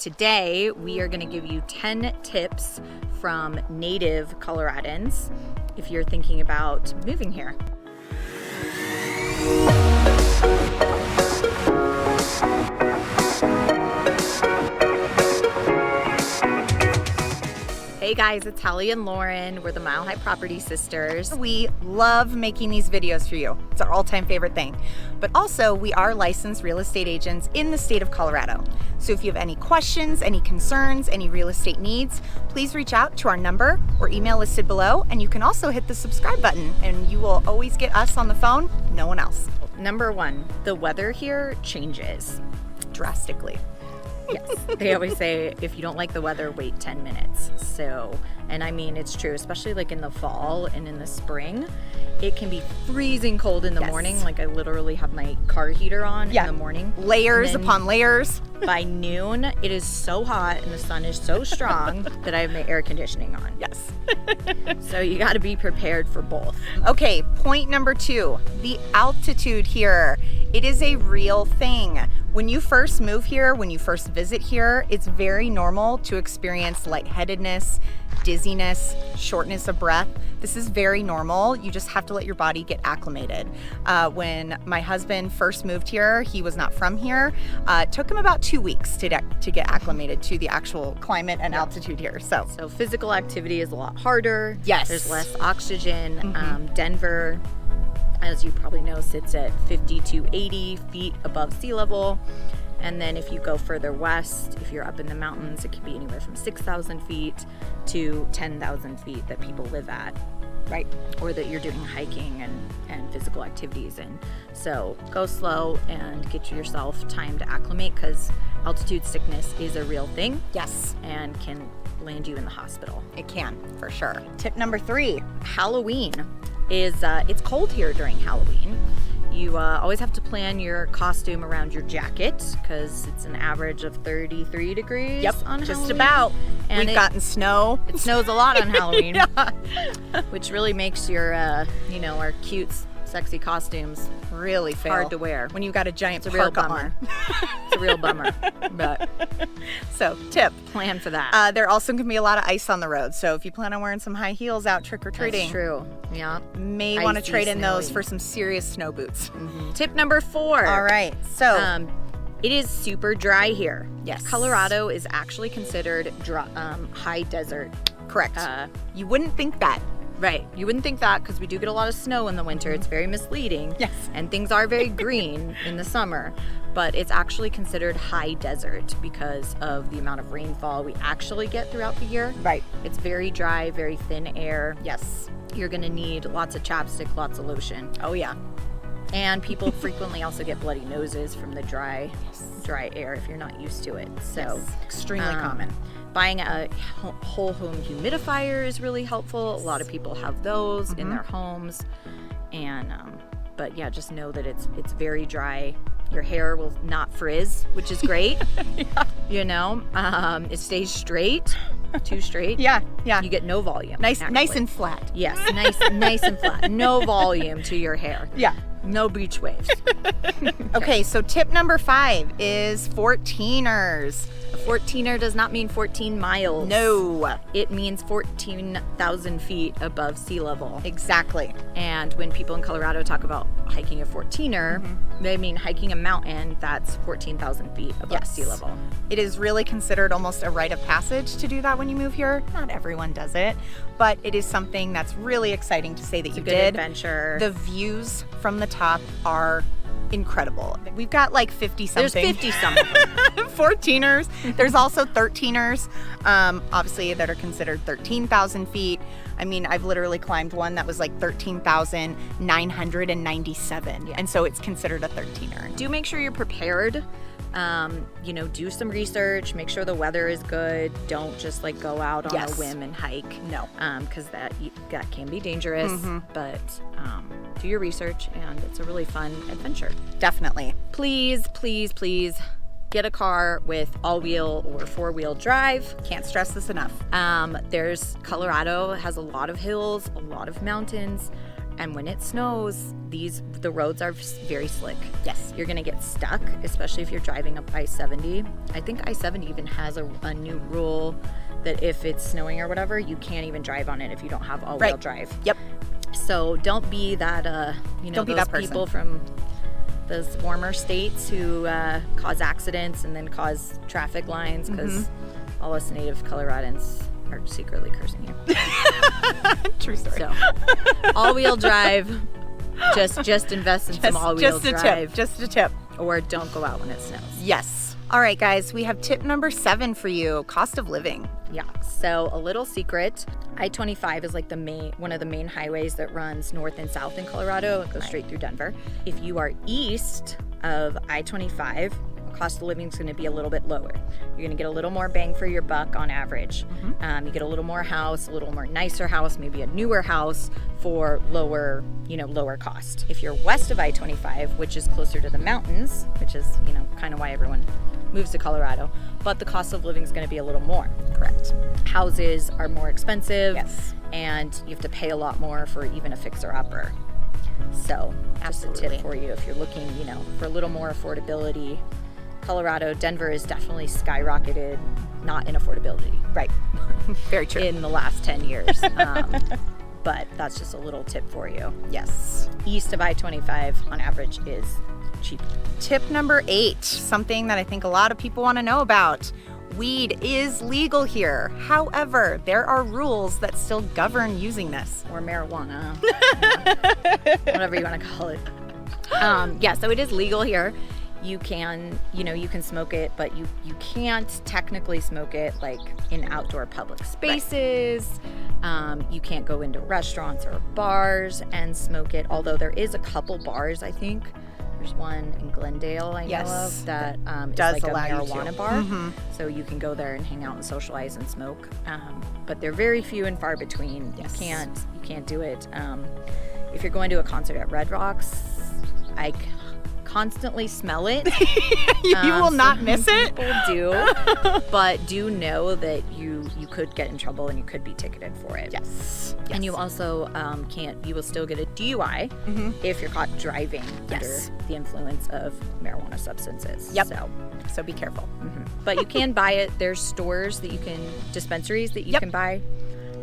today we are going to give you 10 tips from native Coloradans if you're thinking about moving here. Hey guys, it's Hallie and Lauren. We're the Mile High Property Sisters. We love making these videos for you. It's our all-time favorite thing. But also, we are licensed real estate agents in the state of Colorado. So if you have any questions, any concerns, any real estate needs, please reach out to our number or email listed below. And you can also hit the subscribe button and you will always get us on the phone, no one else. Number one, the weather here changes Drastically. Yes, they always say if you don't like the weather, wait 10 minutes. So, and I mean, it's true, especially like in the fall and in the spring, it can be freezing cold in the morning. Like I literally have my car heater on in the morning. Layers upon layers. By noon, it is so hot and the sun is so strong that I have my air conditioning on. Yes. So you got to be prepared for both. Okay, point number 2, the altitude here. It is a real thing. When you first move here, when you first visit here, it's very normal to experience lightheadedness, dizziness, shortness of breath. This is very normal. You just have to let your body get acclimated. When my husband first moved here, he was not from here. It took him about 2 weeks to get acclimated to the actual climate and altitude here. So physical activity is a lot harder. Yes. There's less oxygen. Denver, as you probably know, sits at 50 to 80 feet above sea level. And then if you go further west, if you're up in the mountains, it can be anywhere from 6,000 feet to 10,000 feet that people live at, right? Or that you're doing hiking and physical activities in. So go slow and get yourself time to acclimate because altitude sickness is a real thing. Yes. And can land you in the hospital. It can, for sure. Tip number 3. Halloween is, it's cold here during Halloween. You always have to plan your costume around your jacket because it's an average of 33 degrees on Halloween. Just about. And we've gotten snow. It snows a lot on Halloween, which really makes your, our cute, sexy costumes really hard to wear. When you've got a giant parka on. It's a real bummer. But so, tip. Plan for that. There also can be a lot of ice on the road. So if you plan on wearing some high heels out trick-or-treating. That's true. Yeah. May want to trade in those for some serious snow boots. Tip number 4. All right. So it is super dry here. Yes. Colorado is actually considered high desert. Correct. You wouldn't think that. Right. You wouldn't think that because we do get a lot of snow in the winter. It's very misleading. Yes. And things are very green in the summer. But it's actually considered high desert because of the amount of rainfall we actually get throughout the year. Right. It's very dry, very thin air. Yes. You're going to need lots of chapstick, lots of lotion. Oh, yeah. And people frequently also get bloody noses from the dry air if you're not used to it. So extremely common. Buying a whole home humidifier is really helpful. A lot of people have those in their homes. And but yeah, just know that it's very dry. Your hair will not frizz, which is great. It stays straight, too straight. Yeah. You get no volume. Nice and flat. Yes, nice and flat. No volume to your hair. Yeah. No beach waves. Okay, so tip number 5 is 14ers. A 14er does not mean 14 miles. No. It means 14,000 feet above sea level. Exactly. And when people in Colorado talk about hiking a 14er, they mean hiking a mountain that's 14,000 feet above sea level. It is really considered almost a rite of passage to do that when you move here. Not everyone does it, but it is something that's really exciting to say that you did. It's a good adventure. The views from the top are incredible. We've got like 50 something. There's 50 something. 14ers. There's also 13ers, obviously, that are considered 13,000 feet. I mean, I've literally climbed one that was like 13,997. And so it's considered a 13er. Do make sure you're prepared. Do some research, make sure the weather is good. Don't just like go out on a whim and hike. No. Because that can be dangerous. But do your research, and it's a really fun adventure. Definitely. Please get a car with all-wheel or four-wheel drive. Can't stress this enough. Colorado has a lot of hills, a lot of mountains. And when it snows, the roads are very slick. Yes. You're going to get stuck, especially if you're driving up I-70. I think I-70 even has a new rule that if it's snowing or whatever, you can't even drive on it if you don't have all-wheel drive. Yep. So don't be that, Don't be those that person. people from those warmer states who cause accidents and then cause traffic lines, because all us native Coloradans are secretly cursing you. True story. So, all-wheel drive, just invest in some all-wheel drive. Just a tip. Or don't go out when it snows. Yes. All right, guys, we have tip number 7 for you, cost of living. Yeah. So a little secret, I-25 is like one of the main highways that runs north and south in Colorado. It goes straight through Denver. If you are east of I-25, cost of living is going to be a little bit lower. You're going to get a little more bang for your buck on average. You get a little more house, a little more nicer house, maybe a newer house for lower cost. If you're west of I-25, which is closer to the mountains, which is, kind of why everyone moves to Colorado, but the cost of living is going to be a little more. Correct. Houses are more expensive. Yes. And you have to pay a lot more for even a fixer-upper. So just a tip for you if you're looking, for a little more affordability. Colorado, Denver is definitely skyrocketed, not in affordability. Right. Very true. In the last 10 years. But that's just a little tip for you. Yes. East of I-25 on average is cheap. Tip number 8, something that I think a lot of people want to know about. Weed is legal here. However, there are rules that still govern using this. Or marijuana. Whatever you want to call it. So it is legal here. You can smoke it, but you can't technically smoke it like in outdoor public spaces. You can't go into restaurants or bars and smoke it, although there is a couple bars, I think. There's one in Glendale I know of that does is like allow a marijuana bar. So you can go there and hang out and socialize and smoke. But they're very few and far between. Yes. You can't do it. If you're going to a concert at Red Rocks, I constantly smell it. You will not miss it. People do, but do know that you could get in trouble and you could be ticketed for it. Yes. And you also you will still get a DUI if you're caught driving under the influence of marijuana substances. Yep. So be careful. But you can buy it. There's stores that dispensaries that you can buy.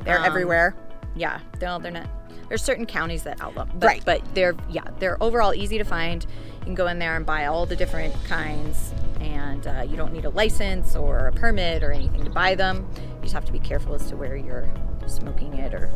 They're everywhere. Yeah, they're not. There's certain counties that outlaw them. Right. But they're overall easy to find. You can go in there and buy all the different kinds, and you don't need a license or a permit or anything to buy them. You just have to be careful as to where you're smoking it or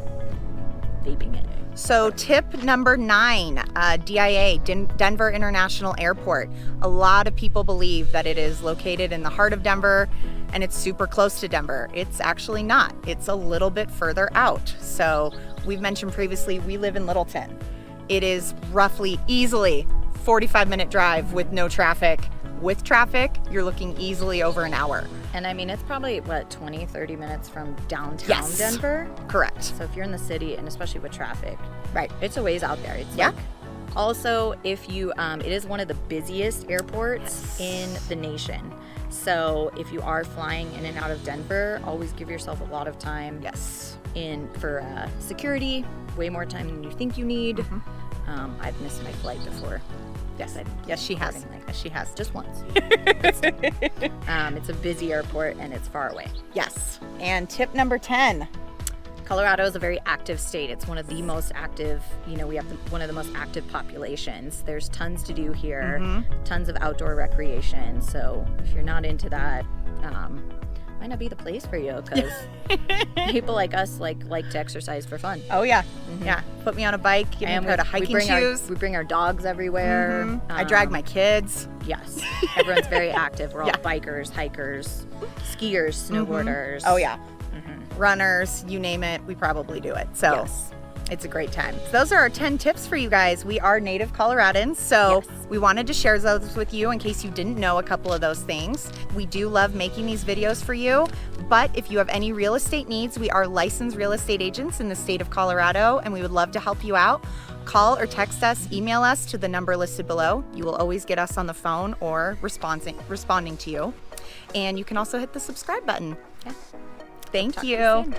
vaping it. So tip number 9, DIA, Denver International Airport. A lot of people believe that it is located in the heart of Denver and it's super close to Denver. It's actually not. It's a little bit further out. So we've mentioned previously, we live in Littleton. It is roughly easily 45-minute drive with no traffic. With traffic, you're looking easily over an hour. And I mean, it's probably, 20-30 minutes from downtown Denver? Correct. So if you're in the city, and especially with traffic, right, it's a ways out there. It's also, if you, it is one of the busiest airports in the nation. So if you are flying in and out of Denver, always give yourself a lot of time for security, way more time than you think you need. I've missed my flight before. Yes, she has. She has. Just once. It's a busy airport and it's far away. Yes. And tip number 10. Colorado is a very active state. It's one of the most active, we have one of the most active populations. There's tons to do here, tons of outdoor recreation. So if you're not into that, might not be the place for you, because people like us like to exercise for fun. Oh yeah, yeah. Put me on a bike, give me a pair of hiking shoes. We bring our dogs everywhere. I drag my kids. Yes, everyone's very active. We're all bikers, hikers, skiers, snowboarders. Oh yeah, runners, you name it, we probably do it. So it's a great time. So those are our 10 tips for you guys. We are native Coloradans, so we wanted to share those with you in case you didn't know a couple of those things. We do love making these videos for you, but if you have any real estate needs, we are licensed real estate agents in the state of Colorado, and we would love to help you out. Call or text us, email us to the number listed below. You will always get us on the phone or responding to you. And you can also hit the subscribe button. Thank you.